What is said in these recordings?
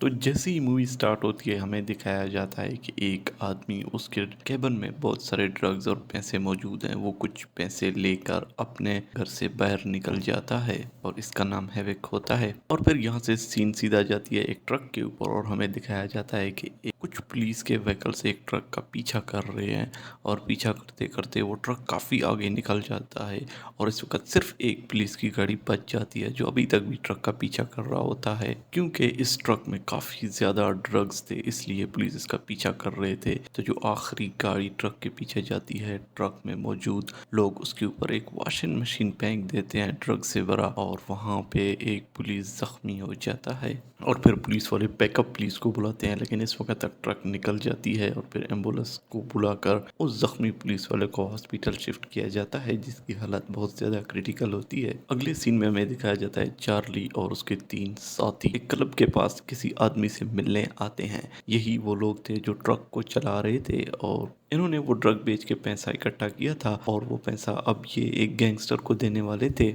تو جیسے ہی movie start ہوتی ہے ہمیں دکھایا جاتا ہے کہ ایک آدمی اس کے کیبن میں بہت سارے ڈرگز اور پیسے موجود ہیں، وہ کچھ پیسے لے کر اپنے گھر سے باہر نکل جاتا ہے اور اس کا نام ہیوک ہوتا ہے۔ اور پھر یہاں سے سین سیدھا جاتی ہے ایک ٹرک کے اوپر اور ہمیں دکھایا جاتا ہے کہ کچھ پولیس کے وہیکل سے ایک ٹرک کا پیچھا کر رہے ہیں، اور پیچھا کرتے کرتے وہ ٹرک کافی آگے نکل جاتا ہے اور اس وقت صرف ایک پولیس کی گاڑی بچ جاتی ہے جو ابھی تک بھی ٹرک کا پیچھا کر رہا ہوتا ہے، کیونکہ اس ٹرک میں کافی زیادہ ڈرگز تھے، اس لیے پولیس اس کا پیچھا کر رہے تھے۔ تو جو آخری گاڑی ٹرک کے پیچھے جاتی ہے، ٹرک میں موجود لوگ اس کے اوپر ایک واشنگ مشین پھینک دیتے ہیں ڈرگ سے بھرا، اور وہاں پہ ایک پولیس زخمی ہو جاتا ہے، اور پھر پولیس والے بیک اپ پولیس کو بلاتے ہیں، لیکن اس وقت تک ٹرک نکل جاتی ہے اور پھر ایمبولینس کو بلا کر اس زخمی پولیس والے کو ہاسپٹل شفٹ کیا جاتا ہے جس کی حالت بہت زیادہ کریٹیکل ہوتی ہے۔ اگلے سین میں ہمیں دکھایا جاتا ہے چارلی اور اس کے 3 ساتھی ایک کلب کے پاس کسی آدمی سے ملنے آتے ہیں۔ یہی وہ لوگ تھے جو ٹرک کو چلا رہے تھے، اور انہوں نے وہ ڈرگ بیچ کے پیسہ اکٹھا کیا تھا اور وہ پیسہ اب یہ ایک گینگسٹر کو دینے والے تھے۔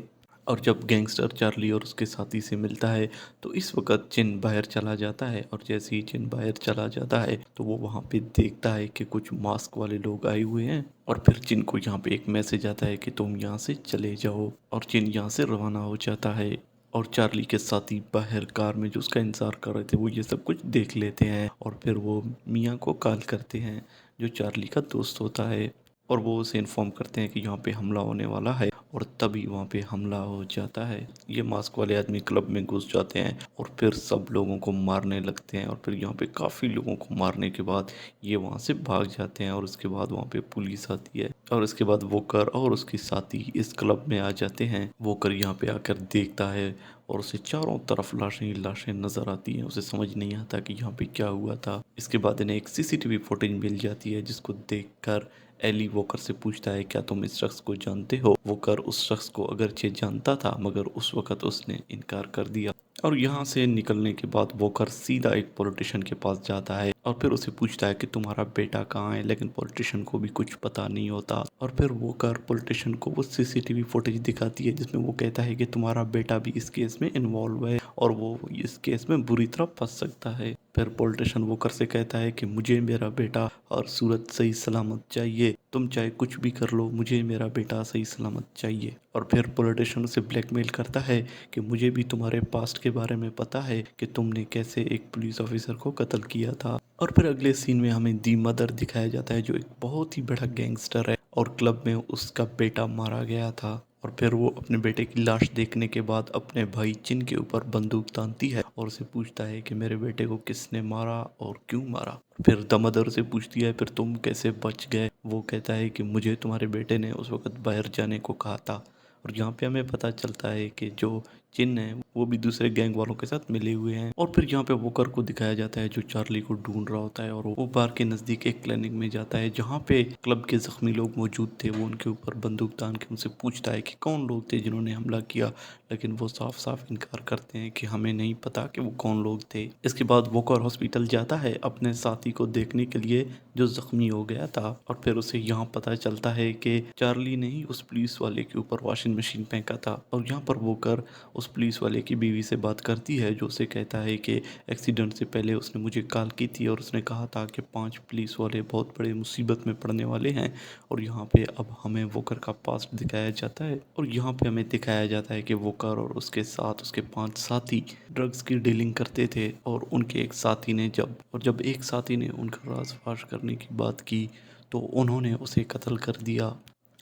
اور جب گینگسٹر چارلی اور اس کے ساتھی سے ملتا ہے تو اس وقت چن باہر چلا جاتا ہے، اور جیسے ہی چن باہر چلا جاتا ہے تو وہ وہاں پہ دیکھتا ہے کہ کچھ ماسک والے لوگ آئے ہوئے ہیں، اور پھر چن کو یہاں پہ ایک میسج آتا ہے کہ تم یہاں سے چلے جاؤ، اور چن یہاں سے روانہ ہو جاتا ہے۔ اور چارلی کے ساتھی باہر کار میں جو اس کا انتظار کر رہے تھے وہ یہ سب کچھ دیکھ لیتے ہیں، اور پھر وہ میاں کو کال کرتے ہیں جو چارلی کا دوست ہوتا ہے، اور وہ اسے انفارم کرتے ہیں کہ یہاں پہ حملہ ہونے والا ہے، اور تبھی وہاں پہ حملہ ہو جاتا ہے۔ یہ ماسک والے آدمی کلب میں گھس جاتے ہیں اور پھر سب لوگوں کو مارنے لگتے ہیں، اور پھر یہاں پہ کافی لوگوں کو مارنے کے بعد یہ وہاں سے بھاگ جاتے ہیں، اور اس کے بعد وہاں پہ پولیس آتی ہے، اور اس کے بعد ووکر اور اس کے ساتھی اس کلب میں آ جاتے ہیں۔ ووکر یہاں پہ آ کر دیکھتا ہے اور اسے چاروں طرف لاشیں ہی لاشیں نظر آتی ہیں، اسے سمجھ نہیں آتا کہ یہاں پہ کیا ہوا تھا۔ اس کے بعد انہیں ایک سی سی ٹی وی فوٹیج مل جاتی ہے جس کو دیکھ کر ایلی ووکر سے پوچھتا ہے کیا تم اس شخص کو جانتے ہو؟ ووکر اس شخص کو اگرچہ جانتا تھا مگر اس وقت اس نے انکار کر دیا، اور یہاں سے نکلنے کے بعد ووکر سیدھا ایک پولیٹیشین کے پاس جاتا ہے اور پھر اسے پوچھتا ہے کہ تمہارا بیٹا کہاں ہے، لیکن پولیٹیشین کو بھی کچھ پتا نہیں ہوتا، اور پھر ووکر پولیٹیشین کو وہ سی سی ٹی وی فوٹیج دکھاتی ہے جس میں وہ کہتا ہے کہ تمہارا بیٹا بھی اس کیس میں انوالو ہے اور وہ اس کیس میں بری طرح پھنس سکتا ہے۔ پھر پولیٹیشین ووکر سے کہتا ہے کہ مجھے میرا بیٹا اور صورت صحیح سلامت چاہیے، تم چاہے کچھ بھی کر لو، مجھے میرا بیٹا صحیح سلامت چاہیے۔ اور پھر پولیٹیشین اسے بلیک میل کرتا ہے کہ مجھے بھی تمہارے پاسٹ کے بارے میں پتا ہے کہ تم نے کیسے ایک پولیس آفیسر کو قتل کیا تھا۔ اور پھر اگلے سین میں ہمیں دی مدر دکھایا جاتا ہے جو ایک بہت ہی بڑا گینگسٹر ہے، اور کلب میں اس کا بیٹا مارا گیا تھا، اور پھر وہ اپنے بیٹے کی لاش دیکھنے کے بعد اپنے بھائی چن کے اوپر بندوق تانتی ہے اور اسے پوچھتا ہے کہ میرے بیٹے کو کس نے مارا اور کیوں مارا۔ پھر دی مدر سے پوچھتی ہے پھر تم کیسے بچ گئے؟ وہ کہتا ہے کہ مجھے تمہارے بیٹے نے اس وقت باہر جانے کو کہا تھا، اور یہاں پہ ہمیں پتہ چلتا ہے کہ جو چن ہے وہ بھی دوسرے گینگ والوں کے ساتھ ملے ہوئے ہیں۔ اور پھر یہاں پہ ووکر کو دکھایا جاتا ہے جو چارلی کو ڈھونڈ رہا ہوتا ہے، اور وہ بار کے نزدیک ایک کلینک میں جاتا ہے جہاں پہ کلب کے زخمی لوگ موجود تھے۔ وہ ان کے اوپر بندوق تان کے ان سے پوچھتا ہے کہ کون لوگ تھے جنہوں نے حملہ کیا، لیکن وہ صاف صاف انکار کرتے ہیں کہ ہمیں نہیں پتا کہ وہ کون لوگ تھے۔ اس کے بعد ووکر ہاسپٹل جاتا ہے اپنے ساتھی کو دیکھنے کے لیے جو زخمی ہو گیا تھا، اور پھر اسے یہاں پتہ چلتا ہے کہ چارلی نے ہی اس پولیس والے کے اوپر واشنگ مشین پھینکا تھا، اور یہاں پر ووکر اس پولیس والے کی بیوی سے بات کرتی ہے جو اسے کہتا ہے کہ ایکسیڈنٹ سے پہلے اس نے مجھے کال کی تھی اور اس نے کہا تھا کہ 5 پولیس والے بہت بڑے مصیبت میں پڑنے والے ہیں۔ اور یہاں پہ اب ہمیں ووکر کا پاسٹ دکھایا جاتا ہے، اور یہاں پہ ہمیں دکھایا جاتا ہے کہ ووکر اور اس کے ساتھ اس کے 5 ساتھی ڈرگز کی ڈیلنگ کرتے تھے، اور ان کے ایک ساتھی نے جب ایک ساتھی نے ان کا راز فاش کرنے کی بات کی تو انہوں نے اسے قتل کر دیا۔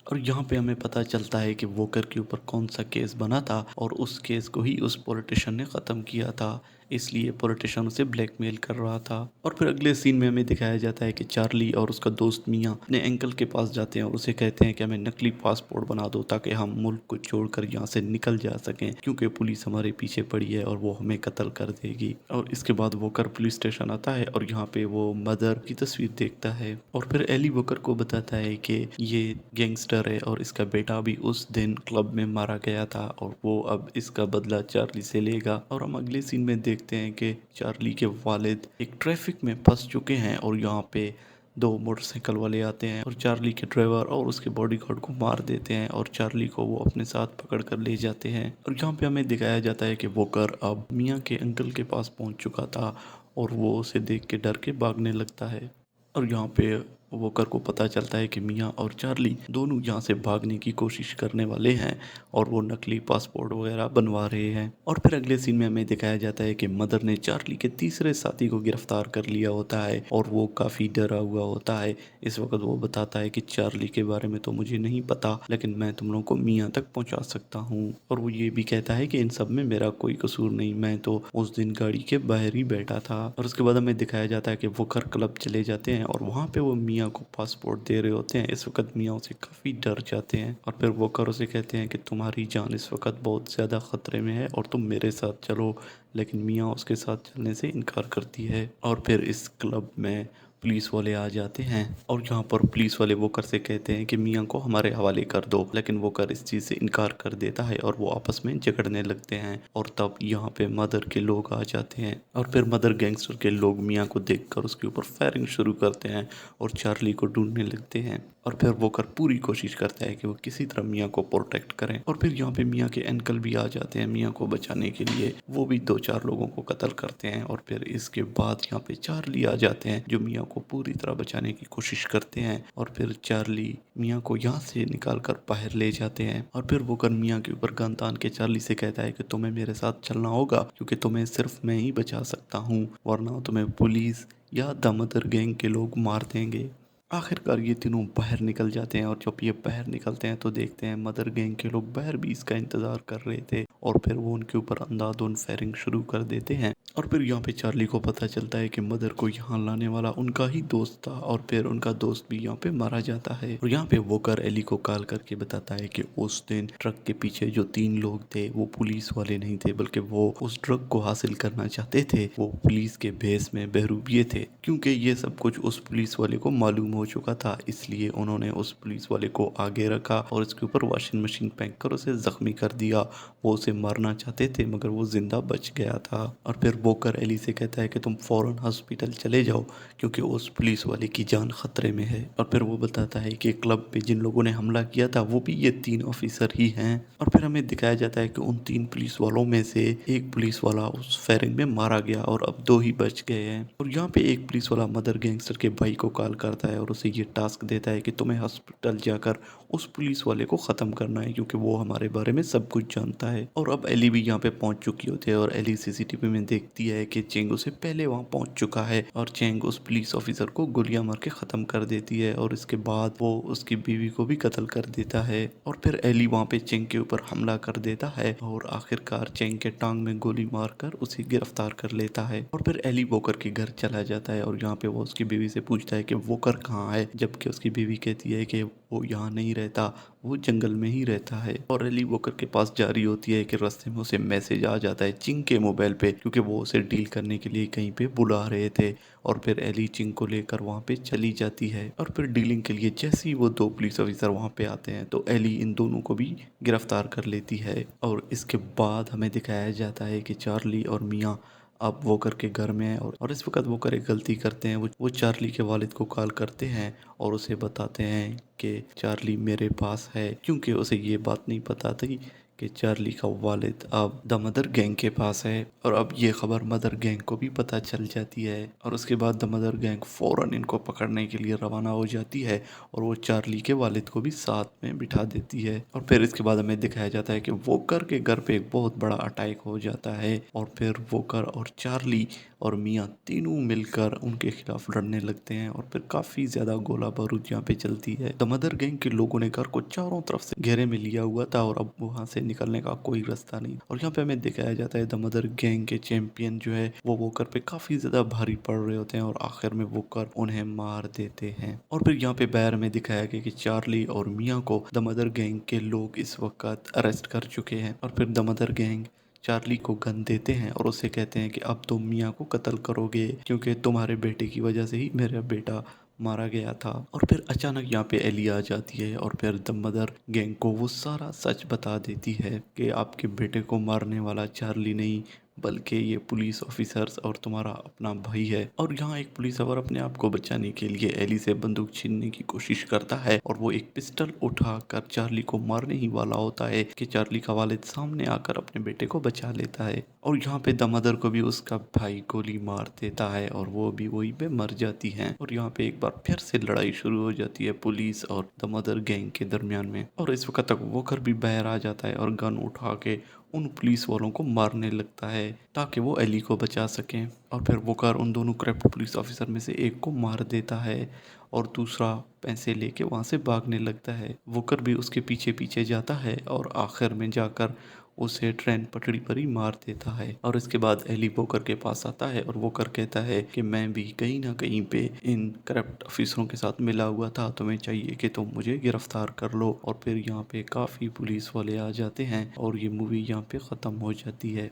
اور یہاں پہ ہمیں پتہ چلتا ہے کہ ووکر کے اوپر کون سا کیس بنا تھا، اور اس کیس کو ہی اس پولیٹیشین نے ختم کیا تھا، اس لیے پولیٹیشین اسے بلیک میل کر رہا تھا۔ اور پھر اگلے سین میں ہمیں دکھایا جاتا ہے کہ چارلی اور اس کا دوست میاں اپنے انکل کے پاس جاتے ہیں اور اسے کہتے ہیں کہ ہمیں نقلی پاسپورٹ بنا دو تاکہ ہم ملک کو چھوڑ کر یہاں سے نکل جا سکیں، کیونکہ پولیس ہمارے پیچھے پڑی ہے اور وہ ہمیں قتل کر دے گی۔ اور اس کے بعد ووکر پولیس اسٹیشن آتا ہے اور یہاں پہ وہ مدر کی تصویر دیکھتا ہے، اور پھر ایلی ووکر کو بتاتا ہے کہ یہ گینگسٹر ہے اور اس کا بیٹا بھی اس دن کلب میں مارا گیا تھا، اور وہ اب اس کا بدلہ چارلی سے لے گا۔ اور ہم اگلے سین میں دیکھتے ہیں کہ چارلی کے والد ایک ٹریفک میں پھنس چکے ہیں، اور یہاں پہ दो मोटरसाइकिल वाले आते हैं और चार्ली के ड्राइवर और उसके बॉडीगार्ड को मार देते हैं और चार्ली को वो अपने साथ पकड़ कर ले जाते हैं। और यहाँ पे हमें दिखाया जाता है कि वोकर अब मिया के अंकल के पास पहुंच चुका था और वो उसे देख के डर के भागने लगता है। और यहाँ पे वोकर को पता चलता है कि मिया और चार्ली दोनों यहाँ से भागने की कोशिश करने वाले हैं और वो नकली पासपोर्ट वगैरह बनवा रहे हैं। और फिर अगले सीन में हमें दिखाया जाता है कि मदर ने चार्ली के तीसरे साथी को गिरफ्तार कर लिया होता है और वो काफ़ी डरा हुआ होता है। इस वक्त वो बताता है कि चार्ली के बारे में तो मुझे नहीं पता, लेकिन मैं तुम लोगों को मियाँ तक पहुँचा सकता हूँ। और वो ये भी कहता है कि इन सब में मेरा कोई कसूर नहीं, मैं तो उस दिन गाड़ी के बाहर ही बैठा था। और उसके बाद हमें दिखाया जाता है कि वो घर क्लब चले जाते हैं और वहाँ पे वो मियाँ को पासपोर्ट दे रहे होते हैं। इस वक्त मियाँ उसे काफ़ी डर जाते हैं और फिर वो कर उसे कहते हैं कि तुम्हारी जान इस वक्त बहुत ज़्यादा ख़तरे में है और तुम मेरे साथ चलो, लेकिन मियाँ उसके साथ चलने से इनकार करती है। और फिर इस क्लब में पुलिस वाले आ जाते हैं और यहाँ पर पुलिस वाले वोकर से कहते हैं कि मियाँ को हमारे हवाले कर दो, लेकिन वोकर इस चीज़ से इनकार कर देता है और वो आपस में झगड़ने लगते हैं। और तब यहाँ पे मदर के लोग आ जाते हैं और फिर मदर गैंगस्टर के लोग मियाँ को देखकर उसके ऊपर फायरिंग शुरू करते हैं और चार्ली को ढूंढने लगते हैं। और फिर वोकर पूरी कोशिश करता है कि वो किसी तरह मियाँ को प्रोटेक्ट करें। और फिर यहाँ पे मियाँ के अंकल भी आ जाते हैं मियाँ को बचाने के लिए, वो भी 2-4 लोगों को कत्ल करते हैं। और फिर इसके बाद यहाँ पे चार्ली आ जाते हैं जो मियाँ को पूरी तरह बचाने की कोशिश करते हैं। और फिर चार्ली मियाँ को यहाँ से निकाल कर बाहर ले जाते हैं और फिर वो कर मियाँ के ऊपर गन तान के चार्ली से कहता है कि तुम्हें मेरे साथ चलना होगा क्योंकि तुम्हें सिर्फ मैं ही बचा सकता हूँ, वरना तुम्हें पुलिस या द मदर गैंग के लोग मार देंगे। आखिरकार ये तीनों बाहर निकल जाते हैं और जब ये बाहर निकलते हैं तो देखते हैं मदर गैंग के लोग बाहर भी इसका इंतज़ार कर रहे थे और फिर वो उनके ऊपर अंधाधुंध फायरिंग शुरू कर देते हैं। और फिर यहाँ पे चार्ली को पता चलता है कि मदर को यहाँ लाने वाला उनका ही दोस्त था और फिर उनका दोस्त भी यहाँ पे मारा जाता है। और यहाँ पे वोकर एली को कॉल करके बताता है कि उस दिन ट्रक के पीछे जो 3 लोग थे वो पुलिस वाले नहीं थे, बल्कि वो उस ड्रग को हासिल करना चाहते थे, वो पुलिस के भेस में बहरूपिये थे। क्योंकि ये सब कुछ उस पुलिस वाले को मालूम हो चुका था, इसलिए उन्होंने उस पुलिस वाले को आगे रखा और उसके ऊपर वॉशिंग मशीन फेंक कर उसे जख्मी कर दिया। वो उसे मारना चाहते थे मगर वो जिंदा बच गया था। और फिर वोकर एली से कहता है कि तुम फौरन हॉस्पिटल चले जाओ क्योंकि उस पुलिस वाले की जान खतरे में है। और फिर वो बताता है कि क्लब पे जिन लोगों ने हमला किया था वो भी ये 3 ऑफिसर ही हैं। और फिर हमें दिखाया जाता है कि उन 3 पुलिस वालों में से एक पुलिस वाला उस फायरिंग में मारा गया और अब 2 ही बच गए हैं। और यहाँ पे एक पुलिस वाला मदर गैंगस्टर के भाई को कॉल करता है और उसे ये टास्क देता है कि तुम्हें हॉस्पिटल जाकर उस पुलिस वाले को ख़त्म करना है क्योंकि वो हमारे बारे में सब कुछ जानता है। और अब एली भी यहाँ पे पहुंच चुकी होती है और एली सीसीटीवी में देखती है कि चेंग उसे पहले वहाँ पहुंच चुका है और चेंग उस पुलिस ऑफिसर को गोलियां मार के ख़त्म कर देती है और इसके बाद वो उसकी बीवी को भी कत्ल कर देता है। और फिर एली वहाँ पे चेंग के ऊपर हमला कर देता है और आखिरकार चेंग के टांग में गोली मारकर उसे गिरफ्तार कर लेता है। और फिर एली वोकर के घर चला जाता है और यहाँ पे वो उसकी बीवी से पूछता है कि वोकर कहाँ है, जबकि उसकी बीवी कहती है कि वो यहाँ नहीं रहता, वो जंगल में ही रहता है। और एली वोकर के पास जा रही होती है कि रास्ते में उसे मैसेज आ जाता है चिंग के मोबाइल पे क्योंकि वो उसे डील करने के लिए कहीं पे बुला रहे थे। और फिर एली चिंग को लेकर वहाँ पे चली जाती है और फिर डीलिंग के लिए जैसे ही वो 2 पुलिस ऑफिसर वहाँ पे आते हैं तो एली इन दोनों को भी गिरफ्तार कर लेती है। और इसके बाद हमें दिखाया जाता है कि चार्ली और मियाँ अब वोकर के घर में है और इस वक्त वोकर एक गलती करते हैं, वो चार्ली के वालिद को कॉल करते हैं और उसे बताते हैं कि चार्ली मेरे पास है, क्योंकि उसे ये बात नहीं पता थी कि चार्ली का वालिद अब द मदर गैंग के पास है। और अब ये खबर मदर गैंग को भी पता चल जाती है और उसके बाद द मदर गैंग फ़ौरन इनको पकड़ने के लिए रवाना हो जाती है और वो चार्ली के वालिद को भी साथ में बिठा देती है। और फिर इसके बाद हमें दिखाया जाता है कि वोकर के घर पे एक बहुत बड़ा अटैक हो जाता है और फिर वोकर और चार्ली और मियाँ तीनों मिलकर उनके खिलाफ लड़ने लगते हैं और फिर काफ़ी ज़्यादा गोला बारूद यहाँ पे चलती है। द मदर गैंग के लोगों ने घर को चारों तरफ से घेरे में लिया हुआ था और अब वहाँ से निकलने का कोई रास्ता नहीं। और यहाँ पे हमें दिखाया जाता है द मदर गैंग के चैंपियन जो है वो वोकर पे काफ़ी ज़्यादा भारी पड़ रहे होते हैं और आखिर में वोकर उन्हें मार देते हैं। और फिर यहाँ पे बाहर में दिखाया गया कि चार्ली और मियाँ को द मदर गैंग के लोग इस वक्त अरेस्ट कर चुके हैं। और फिर द मदर गैंग चार्ली को गन देते हैं और उससे कहते हैं कि अब तुम मियाँ को कत्ल करोगे क्योंकि तुम्हारे बेटे की वजह से ही मेरा बेटा मारा गया था। और फिर अचानक यहाँ पे एली आ जाती है और फिर द मदर गैंग को वो सारा सच बता देती है कि आपके बेटे को मारने वाला चार्ली नहीं बल्कि ये पुलिस ऑफिसर्स और तुम्हारा अपना भाई है। और यहाँ एक पुलिस अवर अपने आप को बचाने के लिए एली से बंदूक छीनने की कोशिश करता है और वो एक पिस्टल उठाकर चार्ली को मारने ही वाला होता है कि चार्ली का वालिद सामने आकर अपने बेटे को बचा लेता है। और यहाँ पे द मदर को भी उसका भाई गोली मार देता है और वो भी वहीं पे मर जाती है। और यहाँ पे एक बार फिर से लड़ाई शुरू हो जाती है पुलिस और द मदर गैंग के दरमियान में। और इस वक्त तक वोकर भी बाहर आ जाता है और गन उठा के उन पुलिस वालों को मारने लगता है ताकि वो एली को बचा सकें। और फिर वोकर उन दोनों करप्ट पुलिस ऑफिसर में से एक को मार देता है और दूसरा पैसे लेके वहाँ से भागने लगता है। वोकर भी उसके पीछे पीछे जाता है और आखिर में जाकर उसे ट्रेन पटरी पर ही मार देता है। और इसके बाद एली वोकर के पास आता है और वोकर कहता है कि मैं भी कहीं ना कहीं पे इन करप्ट ऑफिसरों के साथ मिला हुआ था, तुम्हें चाहिए कि तुम मुझे गिरफ्तार कर लो। और फिर यहाँ पे काफ़ी पुलिस वाले आ जाते हैं और ये मूवी यहाँ पे ख़त्म हो जाती है।